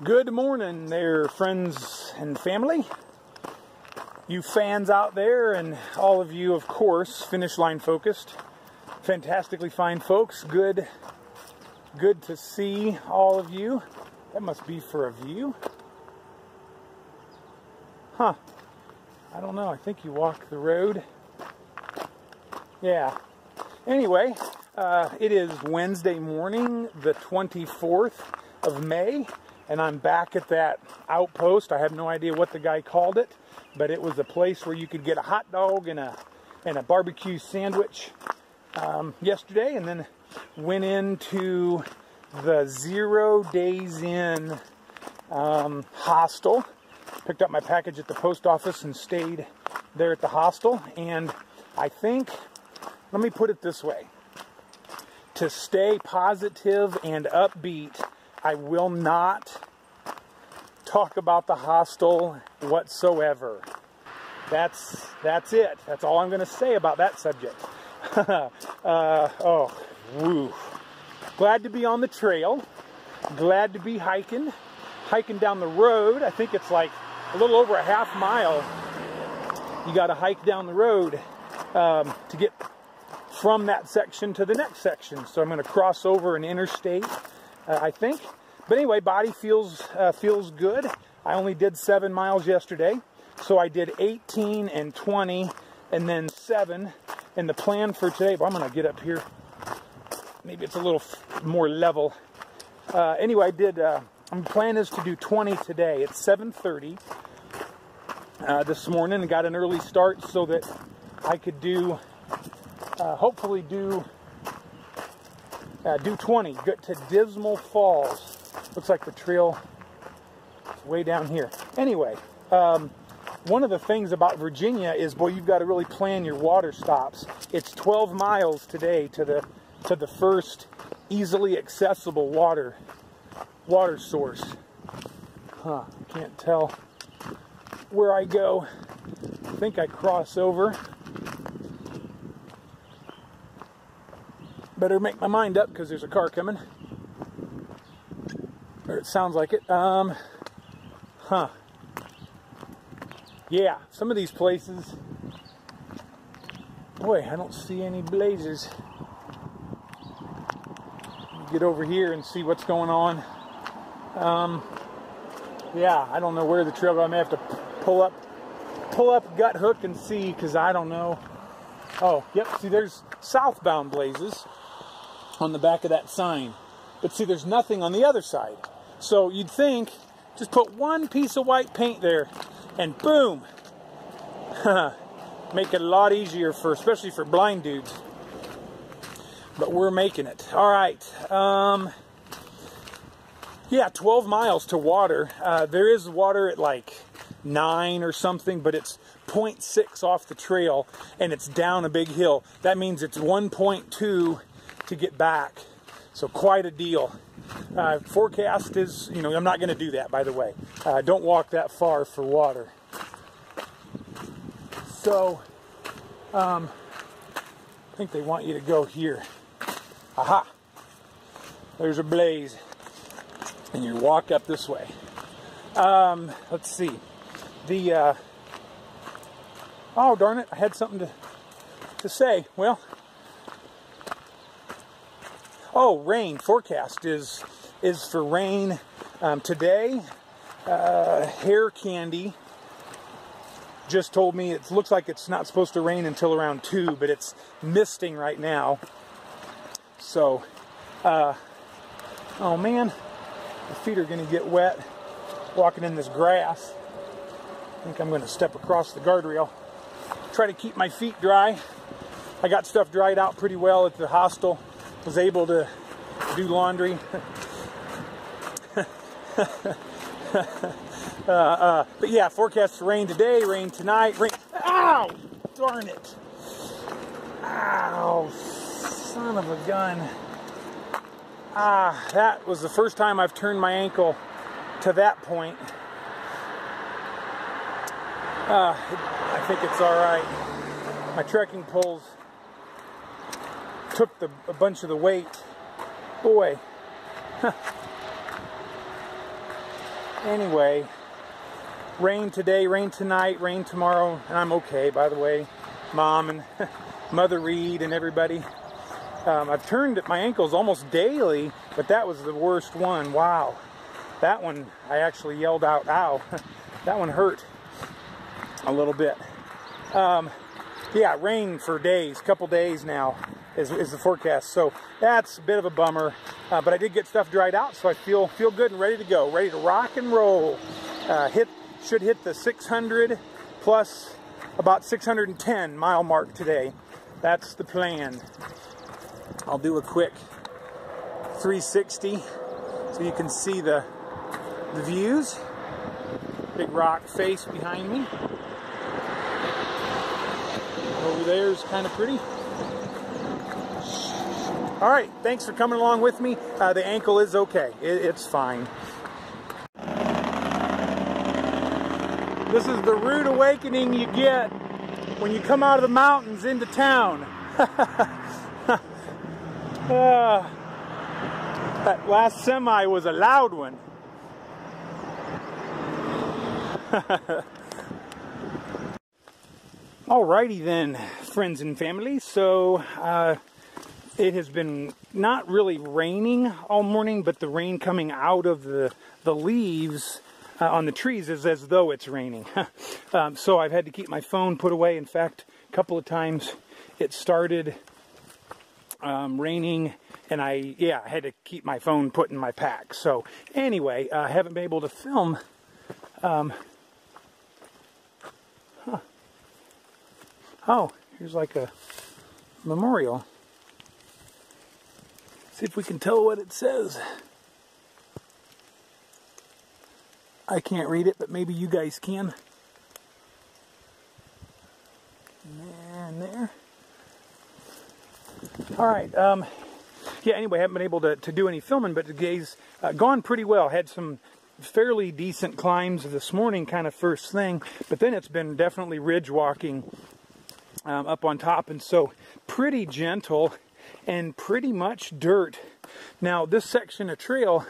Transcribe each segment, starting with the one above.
Good morning there, friends and family. You fans out there, and all of you, of course, finish line focused. Fantastically fine folks. Good to see all of you. That must be for a view. Huh. I don't know. I think you walk the road. Yeah. Anyway, it is Wednesday morning, the 24th of May. And I'm back at that outpost. I have no idea what the guy called it, but it was a place where you could get a hot dog and a barbecue sandwich yesterday, and then went into the 0 Days Inn hostel. Picked up my package at the post office and stayed there at the hostel. And I think, let me put it this way, to stay positive and upbeat, I will not talk about the hostel whatsoever. That's it. That's all I'm going to say about that subject. Glad to be on the trail. Glad to be hiking down the road. I think it's like a little over a half mile. You got to hike down the road to get from that section to the next section. So I'm going to cross over an interstate, I think. But anyway, body feels good. I only did 7 miles yesterday, so I did 18 and 20 and then 7. And the plan for today, well, I'm going to get up here. Maybe it's a little more level. Anyway, my plan is to do 20 today. It's 7:30 this morning, and got an early start so that I could hopefully do 20. Get to Dismal Falls. Looks like the trail is way down here. Anyway, one of the things about Virginia is, boy, you've got to really plan your water stops. It's 12 miles today to the first easily accessible water source. Huh, can't tell where I go. I think I cross over. Better make my mind up because there's a car coming. Or it sounds like it. Yeah, some of these places, boy, I don't see any blazes. Get over here and see what's going on. Yeah, I don't know where the trail goes. I may have to pull up gut hook and see, because I don't know. Oh, yep, see, there's southbound blazes on the back of that sign. But see, there's nothing on the other side. So you'd think, just put one piece of white paint there, and boom! Make it a lot easier, especially for blind dudes. But we're making it. All right. Yeah, 12 miles to water. There is water at like 9 or something, but it's 0.6 off the trail, and it's down a big hill. That means it's 1.2 to get back. So quite a deal. Forecast is, I'm not going to do that, by the way. Don't walk that far for water. So, I think they want you to go here. Aha! There's a blaze. And you walk up this way. Let's see. Oh, darn it. I had something to say. Well, rain. Forecast is for rain today. Hair Candy just told me it looks like it's not supposed to rain until around 2, but it's misting right now. So, oh man, the feet are going to get wet walking in this grass. I think I'm going to step across the guardrail. Try to keep my feet dry. I got stuff dried out pretty well at the hostel. Was able to do laundry. But yeah, forecast for rain today, rain tonight, rain. Ow! Darn it! Ow! Son of a gun. That was the first time I've turned my ankle to that point. I think it's alright. My trekking poles took a bunch of the weight. Boy. Anyway, rain today, rain tonight, rain tomorrow, and I'm okay, by the way. Mom and Mother Reed and everybody. I've turned my ankles almost daily, but that was the worst one. Wow. That one, I actually yelled out, ow. That one hurt a little bit. Yeah, rain for days, couple days now is the forecast. So that's a bit of a bummer. But I did get stuff dried out, so I feel good and ready to go. Ready to rock and roll. Should hit the 600 plus about 610 mile mark today. That's the plan. I'll do a quick 360 so you can see the views. Big rock face behind me. Over there is kind of pretty. All right, thanks for coming along with me. The ankle is okay. It's fine. This is the rude awakening you get when you come out of the mountains into town. That last semi was a loud one. Alrighty then, friends and family. So it has been not really raining all morning, but the rain coming out of the leaves on the trees is as though it's raining. So I've had to keep my phone put away. In fact, a couple of times it started raining, and I had to keep my phone put in my pack. So anyway, I haven't been able to film. Oh, here's like a memorial. See if we can tell what it says. I can't read it, but maybe you guys can. There and there. All right. Yeah, anyway, I haven't been able to do any filming, but the day's gone pretty well. Had some fairly decent climbs this morning, kind of first thing, but then it's been definitely ridge walking up on top, and so pretty gentle and pretty much dirt. Now, this section of trail,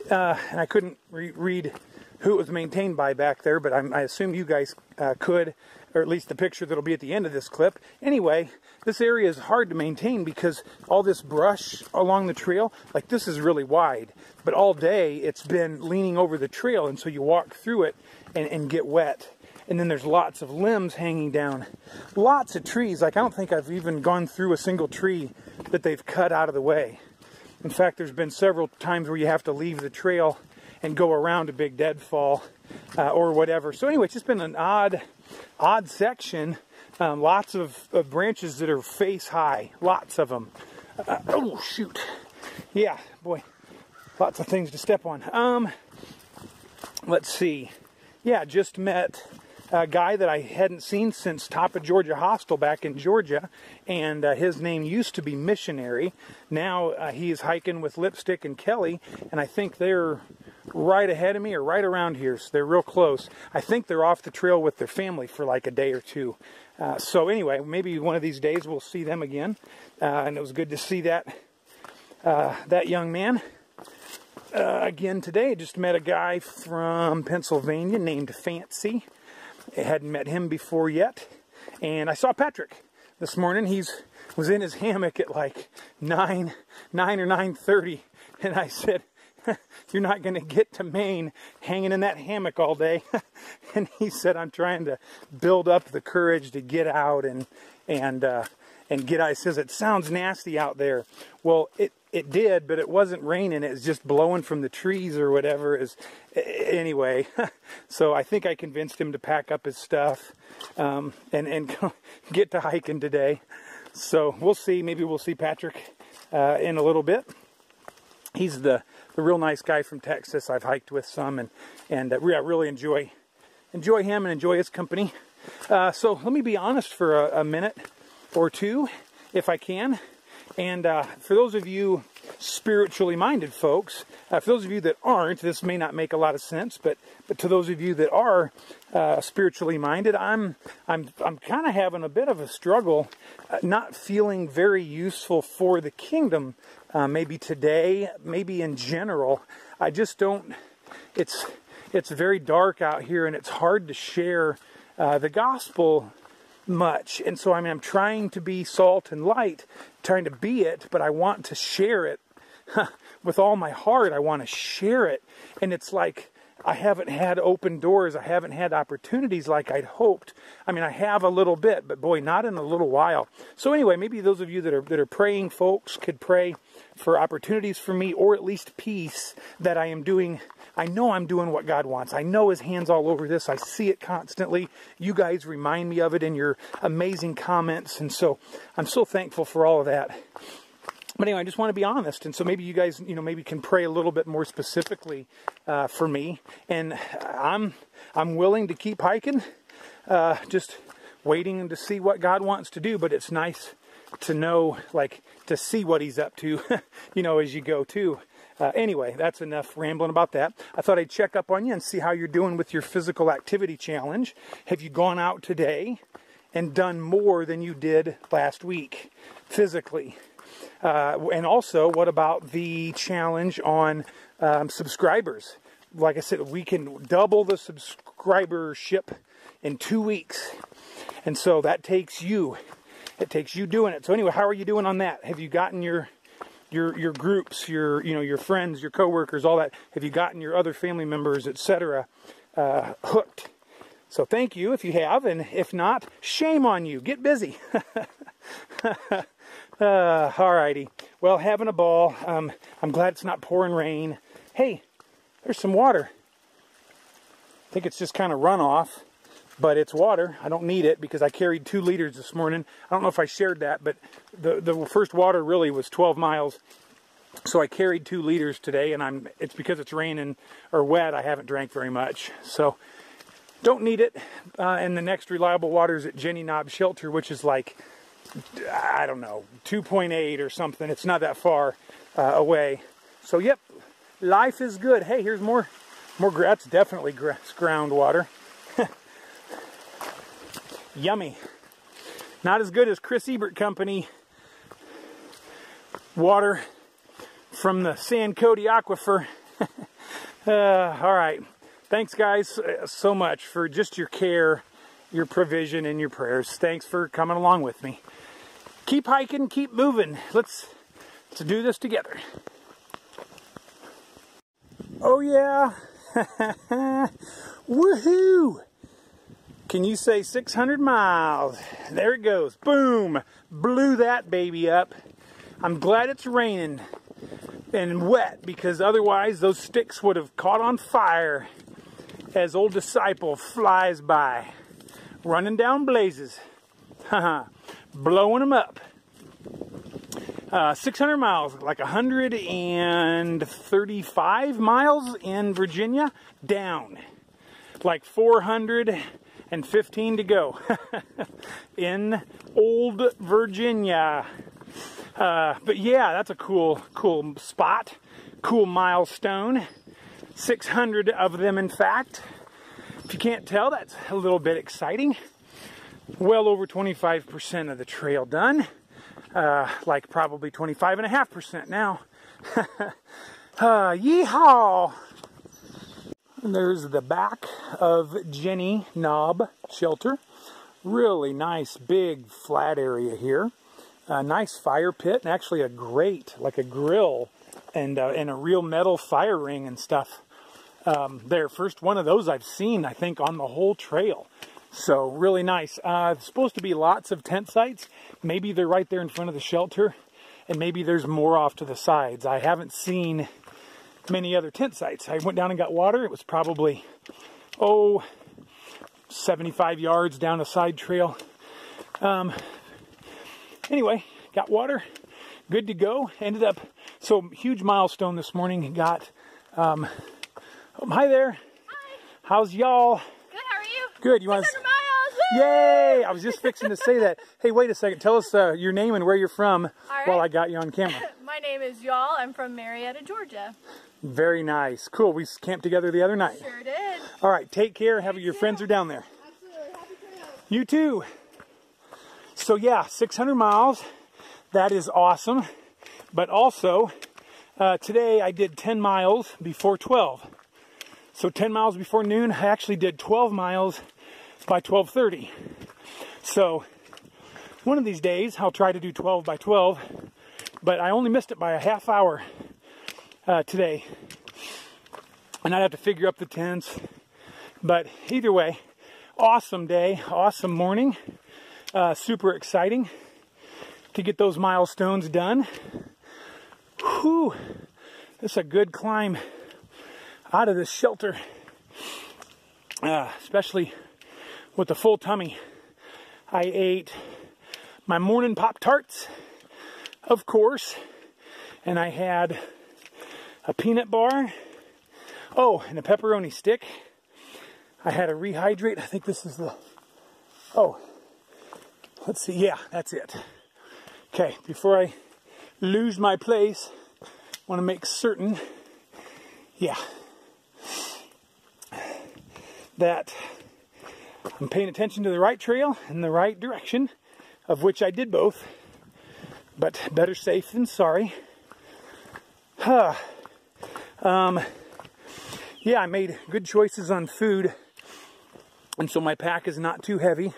and I couldn't read who it was maintained by back there, but I assume you guys could, or at least the picture that'll be at the end of this clip. Anyway, this area is hard to maintain because all this brush along the trail, like this is really wide, but all day it's been leaning over the trail, and so you walk through it and get wet. And then there's lots of limbs hanging down. Lots of trees. Like, I don't think I've even gone through a single tree that they've cut out of the way. In fact, there's been several times where you have to leave the trail and go around a big deadfall or whatever. So anyway, it's just been an odd section. Lots of branches that are face high. Lots of them. Oh, shoot. Yeah, boy. Lots of things to step on. Let's see. Yeah, just met a guy that I hadn't seen since Top of Georgia Hostel back in Georgia, and his name used to be Missionary. Now he is hiking with Lipstick and Kelly, and I think they're right ahead of me or right around here, so they're real close. I think they're off the trail with their family for like a day or two. So anyway, maybe one of these days we'll see them again, and it was good to see that young man. Again today, I just met a guy from Pennsylvania named Fancy. I hadn't met him before yet. And I saw Patrick this morning. He was in his hammock at like 9 or 9:30. And I said, you're not going to get to Maine hanging in that hammock all day. And he said, I'm trying to build up the courage to get out and get out. He says, it sounds nasty out there. Well, it did, but it wasn't raining. It was just blowing from the trees or whatever. Anyway, so I think I convinced him to pack up his stuff and go get to hiking today. So we'll see. Maybe we'll see Patrick in a little bit. He's the real nice guy from Texas. I've hiked with some and really enjoy him and enjoy his company. So let me be honest for a minute or two, if I can. And for those of you spiritually minded folks, for those of you that aren't, this may not make a lot of sense, but to those of you that are spiritually minded, I'm kind of having a bit of a struggle, not feeling very useful for the kingdom. Maybe today, maybe in general, I just don't. it's very dark out here, and it's hard to share the gospel much. And so, I mean, I'm trying to be salt and light, trying to be it, but I want to share it with all my heart. I want to share it. And it's like, I haven't had open doors. I haven't had opportunities like I'd hoped. I mean, I have a little bit, but boy, not in a little while. So anyway, maybe those of you that are praying folks could pray for opportunities for me, or at least peace that I am doing. I know I'm doing what God wants. I know His hand's all over this. I see it constantly. You guys remind me of it in your amazing comments. And so I'm so thankful for all of that. But anyway, I just want to be honest. And so maybe you guys, maybe can pray a little bit more specifically for me. And I'm willing to keep hiking, just waiting to see what God wants to do. But it's nice to know, like, to see what He's up to, as you go too. Anyway, that's enough rambling about that. I thought I'd check up on you and see how you're doing with your physical activity challenge. Have you gone out today and done more than you did last week physically? And also, what about the challenge on subscribers? Like I said, we can double the subscribership in 2 weeks. And so that takes you. It takes you doing it. So anyway, how are you doing on that? Have you gotten your groups, your friends, your coworkers, all that? Have you gotten your other family members, etc., hooked? So thank you if you have, and if not, shame on you. Get busy. Alrighty. Well, having a ball. I'm glad it's not pouring rain. Hey, there's some water. I think it's just kind of runoff, but it's water. I don't need it because I carried 2 liters this morning. I don't know if I shared that, but the first water really was 12 miles. So I carried 2 liters today, and it's because it's raining or wet. I haven't drank very much. So don't need it. And the next reliable water is at Ginny Nob Shelter, which is like, I don't know, 2.8 or something. It's not that far away. So yep, life is good. Hey, here's more that's definitely groundwater. Yummy. Not as good as Chris Ebert Company water from the San Cody Aquifer. All right. Thanks, guys, so much for just your care, your provision, and your prayers. Thanks for coming along with me. Keep hiking, keep moving. Let's do this together. Oh, yeah. Woohoo! Can you say 600 miles? There it goes. Boom! Blew that baby up. I'm glad it's raining and wet, because otherwise those sticks would have caught on fire as old Disciple flies by, running down blazes. Blowing them up. 600 miles, like 135 miles in Virginia, down. Like 415 to go in old Virginia. But yeah, that's a cool spot, cool milestone. 600 of them, in fact. If you can't tell, that's a little bit exciting. Well over 25% of the trail done. Like probably 25.5% now. Yeehaw! And there's the back of Ginny Nob Shelter. Really nice, big, flat area here. A nice fire pit, and actually a grate, like a grill, and a real metal fire ring and stuff. There, first one of those I've seen, I think, on the whole trail. So, really nice. There's supposed to be lots of tent sites. Maybe they're right there in front of the shelter, and maybe there's more off to the sides. I haven't seen many other tent sites. I went down and got water. It was probably, 75 yards down a side trail. Anyway, got water. Good to go. Ended up, so huge milestone this morning. Got, hi there. Hi. How's y'all? Good, how are you? Good. You want 600 miles. Woo! Yay! I was just fixing to say that. Hey, wait a second. Tell us your name and where you're from while I got you on camera. My name is Y'all. I'm from Marietta, Georgia. Very nice. Cool. We camped together the other night. Sure did. All right. Take care. Have your friends are down there. Absolutely. Happy trails. You too. So yeah, 600 miles. That is awesome. But also, today I did 10 miles before 12. So 10 miles before noon, I actually did 12 miles by 12:30. So one of these days, I'll try to do 12 by 12, but I only missed it by a half hour today. And I'd have to figure up the tents. But either way, awesome day, awesome morning. Super exciting to get those milestones done. Whew, this is a good climb out of this shelter, especially with the full tummy. I ate my morning Pop-Tarts, of course, and I had a peanut bar, oh, and a pepperoni stick. I had a Rehydrate. I think this is the, oh, let's see, yeah, that's it. Okay, before I lose my place, I want to make certain, yeah, that I'm paying attention to the right trail and the right direction, of which I did both, but better safe than sorry. Yeah, I made good choices on food, and so my pack is not too heavy.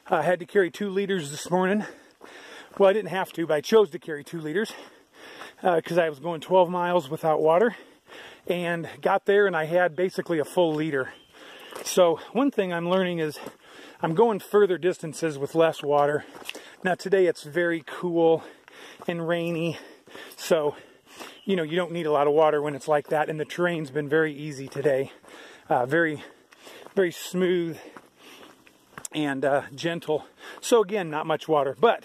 I had to carry 2 liters this morning. Well, I didn't have to, but I chose to carry 2 liters because I was going 12 miles without water, and got there and I had basically a full liter. So one thing I'm learning is I'm going further distances with less water. Now today it's very cool and rainy, so you know you don't need a lot of water when it's like that, and the terrain's been very easy today. Very smooth and gentle. So again, not much water, but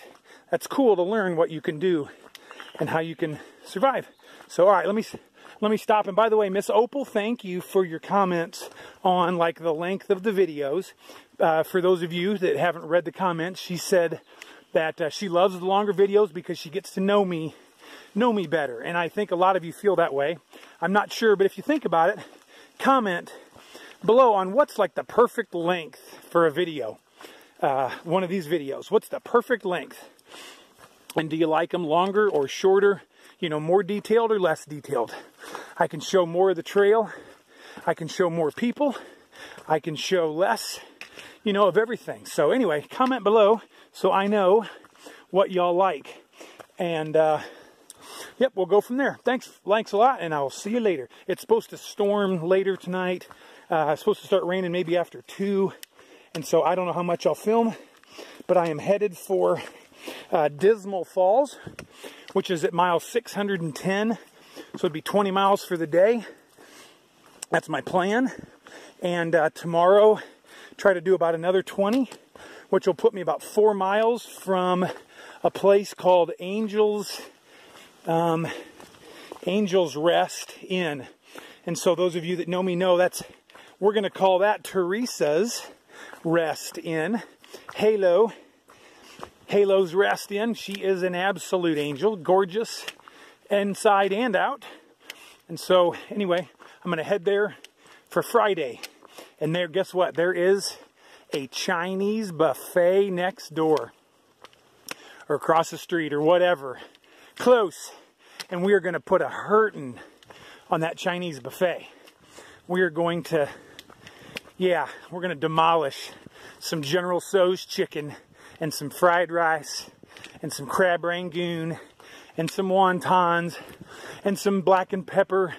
that's cool to learn what you can do and how you can survive. So all right, let me stop. And by the way, Miss Opal, thank you for your comments on like the length of the videos. For those of you that haven't read the comments, she said that she loves the longer videos because she gets to know me better. And I think a lot of you feel that way. I'm not sure, but if you think about it, comment below on what's like the perfect length for a video. One of these videos. What's the perfect length? And do you like them longer or shorter? You know, more detailed or less detailed? I can show more of the trail. I can show more people. I can show less, you know, of everything. So anyway, comment below so I know what y'all like. And, yep, we'll go from there. Thanks a lot, and I'll see you later. It's supposed to storm later tonight. It's supposed to start raining maybe after 2. And so I don't know how much I'll film, but I am headed for Dismal Falls, which is at mile 610. So it'd be 20 miles for the day. That's my plan. And tomorrow, try to do about another 20, which will put me about 4 miles from a place called Angels Rest Inn. And so those of you that know me know we're going to call that Teresa's Rest Inn. Halo's Rest Inn. She is an absolute angel, gorgeous inside and out. And so anyway, I'm going to head there for Friday. And there, guess what? There is a Chinese buffet next door, or across the street, or whatever. Close. And we are going to put a hurtin' on that Chinese buffet. We are going to, yeah, we're going to demolish some General Tso's chicken and some fried rice and some crab rangoon and some wontons and some black and pepper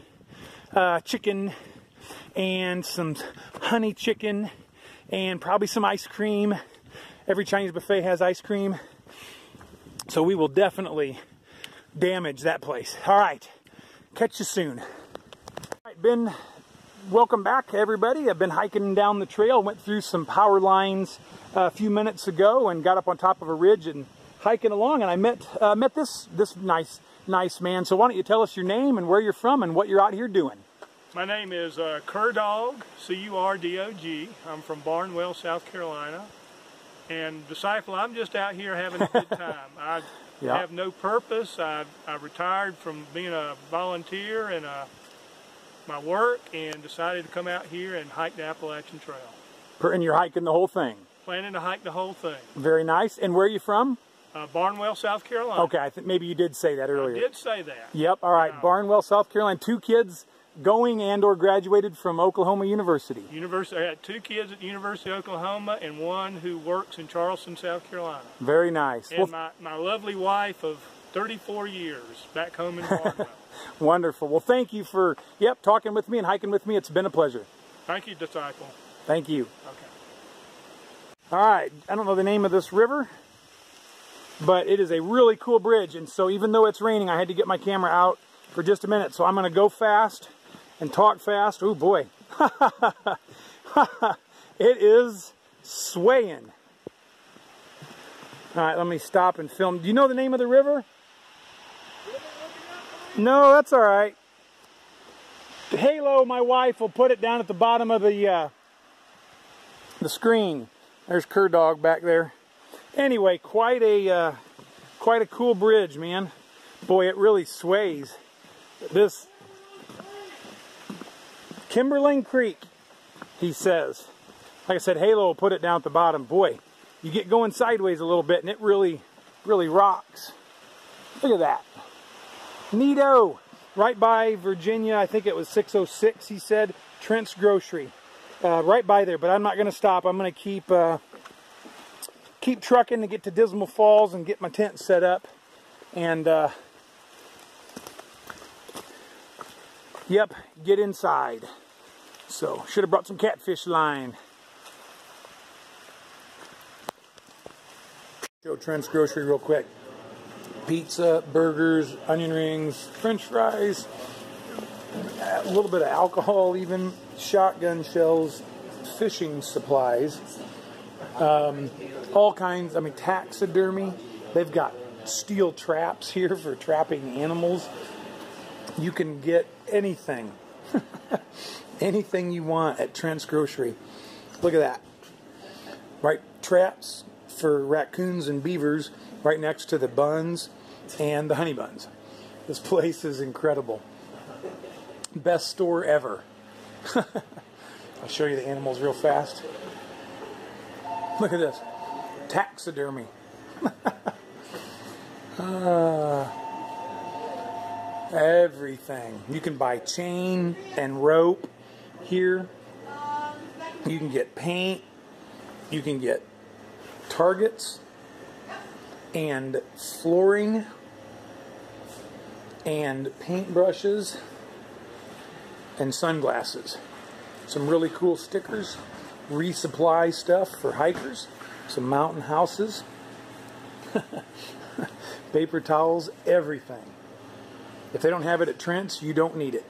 chicken and some honey chicken and probably some ice cream. Every Chinese buffet has ice cream. So we will definitely damage that place. All right, catch you soon. All right, welcome back everybody. I've been hiking down the trail, went through some power lines a few minutes ago and got up on top of a ridge and hiking along, and I met this nice man. So why don't you tell us your name and where you're from and what you're out here doing? My name is Curdog, C-U-R-D-O-G. I'm from Barnwell, South Carolina. And Disciple, I'm just out here having a good time. I have no purpose. I retired from being a volunteer in my work and decided to come out here and hike the Appalachian Trail. And you're hiking the whole thing? Planning to hike the whole thing. Very nice. And where are you from? Barnwell, South Carolina. Okay, I think maybe you did say that earlier. I did say that. Yep, all right. Barnwell, South Carolina. 2 kids going and or graduated from Oklahoma University. I got 2 kids at the University of Oklahoma and 1 who works in Charleston, South Carolina. Very nice. And my lovely wife of 34 years back home in Barnwell. Wonderful. Well, thank you for, talking with me and hiking with me. It's been a pleasure. Thank you, Disciple. Thank you. Okay. All right. I don't know the name of this river, but it is a really cool bridge. And so even though it's raining, I had to get my camera out for just a minute. So I'm going to go fast and talk fast. Oh, boy. It is swaying. All right, let me stop and film. Do you know the name of the river? No, that's all right. Halo, my wife, will put it down at the bottom of the screen. There's Cur Dog back there. Anyway, quite a cool bridge, man. Boy, it really sways. This Kimberling Creek, he says. Like I said, Halo will put it down at the bottom. Boy, you get going sideways a little bit, and it really, really rocks. Look at that. Neato. Right by Virginia, I think it was 606, he said, Trent's Grocery. Right by there, but I'm not going to stop. I'm going to keep trucking to get to Dismal Falls and get my tent set up. And, yep, get inside. So, should have brought some catfish line. Show Trent's Grocery real quick. Pizza, burgers, onion rings, french fries, a little bit of alcohol even, shotgun shells, fishing supplies, all kinds, I mean taxidermy. They've got steel traps here for trapping animals. You can get anything, anything you want at Trent's Grocery. Look at that. Right, traps for raccoons and beavers right next to the buns and the honey buns. This place is incredible. Best store ever. I'll show you the animals real fast. Look at this. Taxidermy. Everything. You can buy chain and rope here. You can get paint. You can get targets and flooring and paintbrushes and sunglasses. Some really cool stickers, resupply stuff for hikers, some mountain houses, paper towels, everything. If they don't have it at Trent's, you don't need it.